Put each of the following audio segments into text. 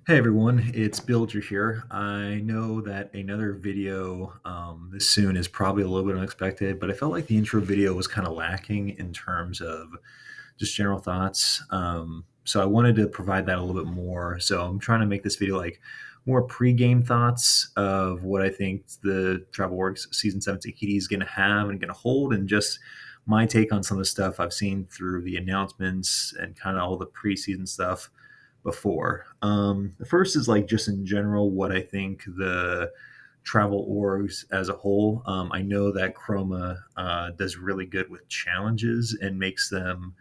Hey everyone, it's Bilger here. I know that another video this soon is probably a little bit unexpected, but I felt like the intro video was kind of lacking in terms of just general thoughts. So I wanted to provide that a little bit more. So I'm trying to make this video like more pre-game thoughts of what I think the TravelORG Season 7 Tahiti is going to have and going to hold, and just my take on some of the stuff I've seen through the announcements and kind of all the preseason stuff before. The first is like just in general what I think the travel orgs as a whole. I know that Chroma does really good with challenges and makes them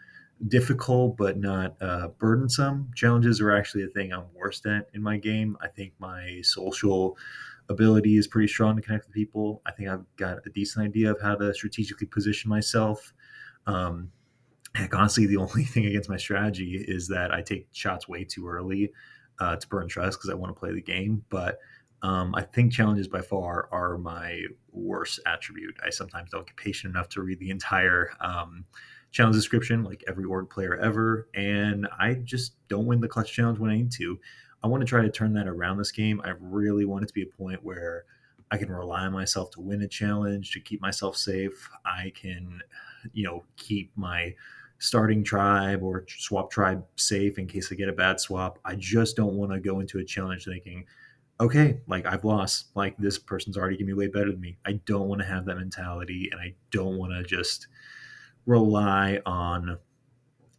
difficult but not burdensome. Challenges are actually a thing I'm worst at in my game. I think my social ability is pretty strong to connect with people. I think I've got a decent idea of how to strategically position myself. Um, Heck, honestly, the only thing against my strategy is that I take shots way too early to burn trust because I want to play the game. But I think challenges by far are my worst attribute. I sometimes don't get patient enough to read the entire challenge description, like every org player ever, and I just don't win the clutch challenge when I need to. I want to try to turn that around this game. I really want it to be a point where I can rely on myself to win a challenge, to keep myself safe. I can, keep my starting tribe or swap tribe safe in case I get a bad swap. I just don't want to go into a challenge thinking, okay, like I've lost, like this person's already gonna be way better than me. I don't want to have that mentality, and I don't want to just rely on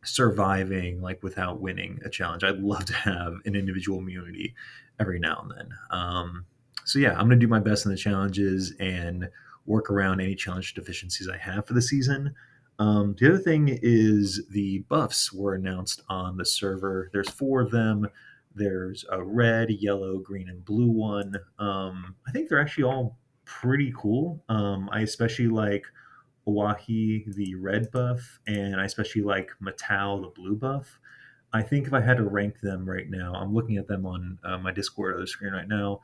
surviving like without winning a challenge. I'd love to have an individual immunity every now and then. So yeah, I'm gonna do my best in the challenges and work around any challenge deficiencies I have for the season. The other thing is the buffs were announced on the server. There's four of them. There's a red, yellow, green, and blue one. I think they're actually all pretty cool. I especially like Oahi, the red buff, and I especially like Matau, the blue buff. I think if I had to rank them right now, I'm looking at them on my Discord other screen right now.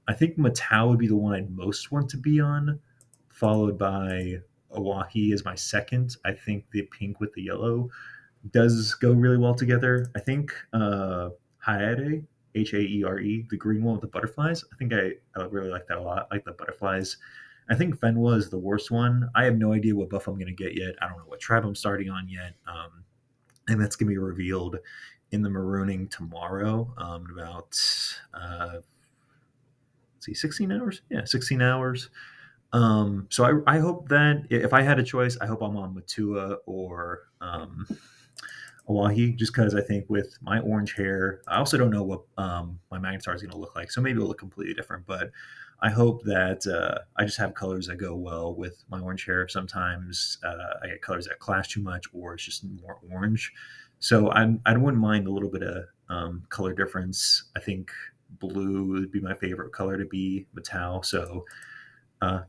I think Matau would be the one I'd most want to be on, followed by Oahi as my second. I think the pink with the yellow does go really well together. I think Haere, Haere, the green one with the butterflies. I really like that a lot. I like the butterflies. I think Fenwa is the worst one. I have no idea what buff I'm going to get yet. I don't know what tribe I'm starting on yet. And that's going to be revealed in the marooning tomorrow in about, let's see, 16 hours? Yeah, 16 hours. So I hope that if I had a choice, I hope I'm on Matua or Oahi, just because I think with my orange hair, I also don't know what my Magnetar is going to look like. So maybe it'll look completely different. But I hope that I just have colors that go well with my orange hair. Sometimes I get colors that clash too much, or it's just more orange. So I wouldn't mind a little bit of color difference. I think blue would be my favorite color to be Metal. So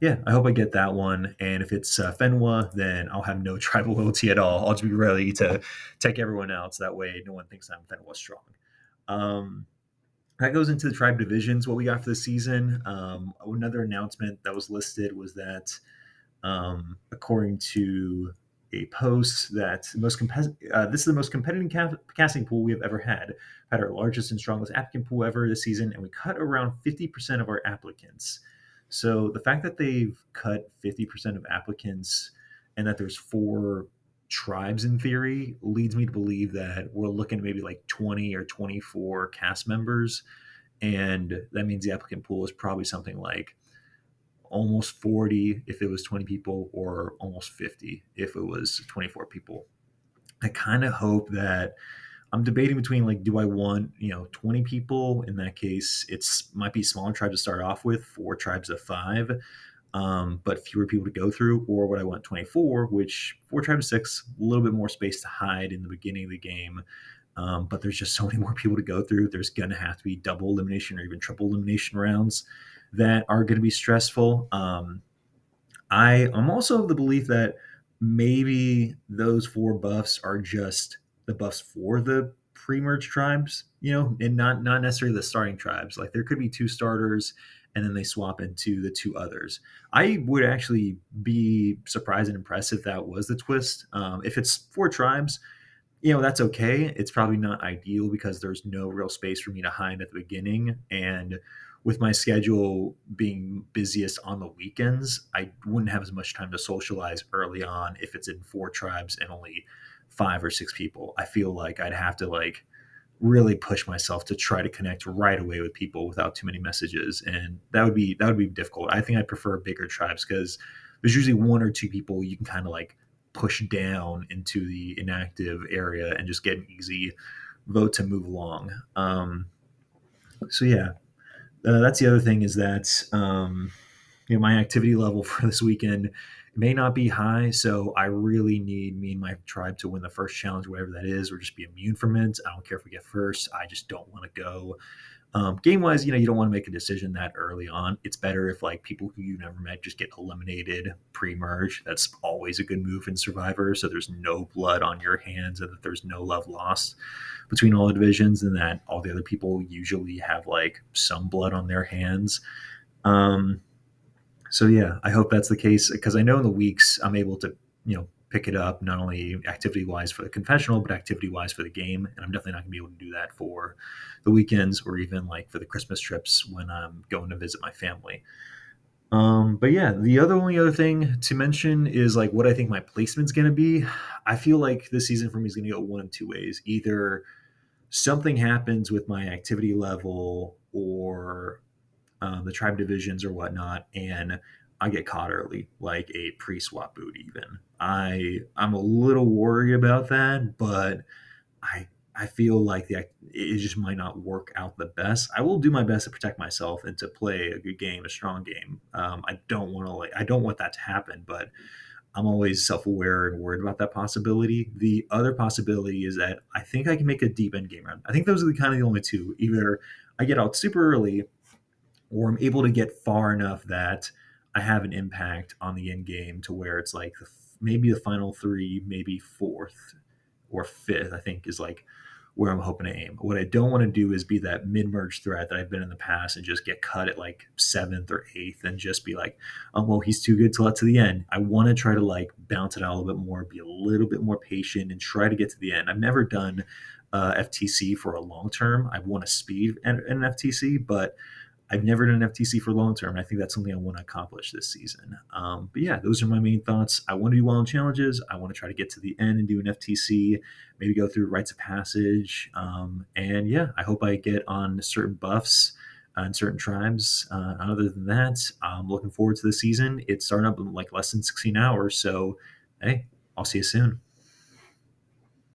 yeah, I hope I get that one. And if it's Fenwa, then I'll have no tribal loyalty at all. I'll just be ready to take everyone out, so that way no one thinks I'm Fenwa strong. Um, that goes into the tribe divisions. What we got for the season. Another announcement that was listed was that, according to a post, that this is the most competitive casting pool we have ever had. Had our largest and strongest applicant pool ever this season, and we cut around 50% of our applicants. So the fact that they've cut 50% of applicants and that there's four tribes in theory leads me to believe that we're looking at maybe like 20 or 24 cast members. And that means the applicant pool is probably something like almost 40 if it was 20 people, or almost 50 if it was 24 people. I kind of hope that I'm debating between like, do I want 20 people? In that case, it's might be smaller tribes to start off with, four tribes of five, but fewer people to go through, or would I want 24, which four tribes of six, a little bit more space to hide in the beginning of the game. But there's just so many more people to go through. There's going to have to be double elimination or even triple elimination rounds that are going to be stressful. I'm also of the belief that maybe those four buffs are just the buffs for the pre-merge tribes, and not necessarily the starting tribes. Like there could be two starters, and then they swap into the two others. I would actually be surprised and impressed if that was the twist. If it's four tribes, That's okay. It's probably not ideal because there's no real space for me to hide at the beginning. And with my schedule being busiest on the weekends, I wouldn't have as much time to socialize early on if it's in four tribes and only five or six people. I feel like I'd have to like really push myself to try to connect right away with people without too many messages, and that would be difficult. I think I prefer bigger tribes because there's usually one or two people you can kind of like push down into the inactive area and just get an easy vote to move along. So yeah, that's the other thing is that my activity level for this weekend may not be high, so I really need me and my tribe to win the first challenge, whatever that is, or just be immune from it. I don't care if we get first. I just don't want to go. Game wise, you don't want to make a decision that early on. It's better if like people who you never met just get eliminated pre-merge. That's always a good move in Survivor. So there's no blood on your hands and that there's no love lost between all the divisions, and that all the other people usually have like some blood on their hands. Um, so yeah, I hope that's the case because I know in the weeks I'm able to, pick it up not only activity wise for the confessional, but activity wise for the game. And I'm definitely not gonna be able to do that for the weekends or even like for the Christmas trips when I'm going to visit my family. But yeah, the only other thing to mention is like what I think my placement's gonna be. I feel like this season for me is gonna go one of two ways. Either something happens with my activity level or the tribe divisions or whatnot, and I get caught early, like a pre-swap boot. Even I'm a little worried about that, but I I feel like it just might not work out the best. I will do my best to protect myself and to play a good game, a strong game. I don't want that to happen, but I'm always self-aware and worried about that possibility. The other possibility is that I think I can make a deep end game run. I think those are the kind of the only two. Either I get out super early or I'm able to get far enough that I have an impact on the end game to where it's like maybe the final three, maybe fourth or fifth, I think is like where I'm hoping to aim. What I don't want to do is be that mid merge threat that I've been in the past and just get cut at like seventh or eighth and just be like, oh, well, he's too good to let to the end. I want to try to like bounce it out a little bit more, be a little bit more patient and try to get to the end. I've never done FTC for a long term. I want to speed an FTC, but I've never done an FTC for long term, and I think that's something I want to accomplish this season. But yeah, those are my main thoughts. I want to do well in challenges. I want to try to get to the end and do an FTC, maybe go through rites of passage. And yeah, I hope I get on certain buffs and certain tribes. Other than that, I'm looking forward to the season. It's starting up in like less than 16 hours. So, hey, I'll see you soon.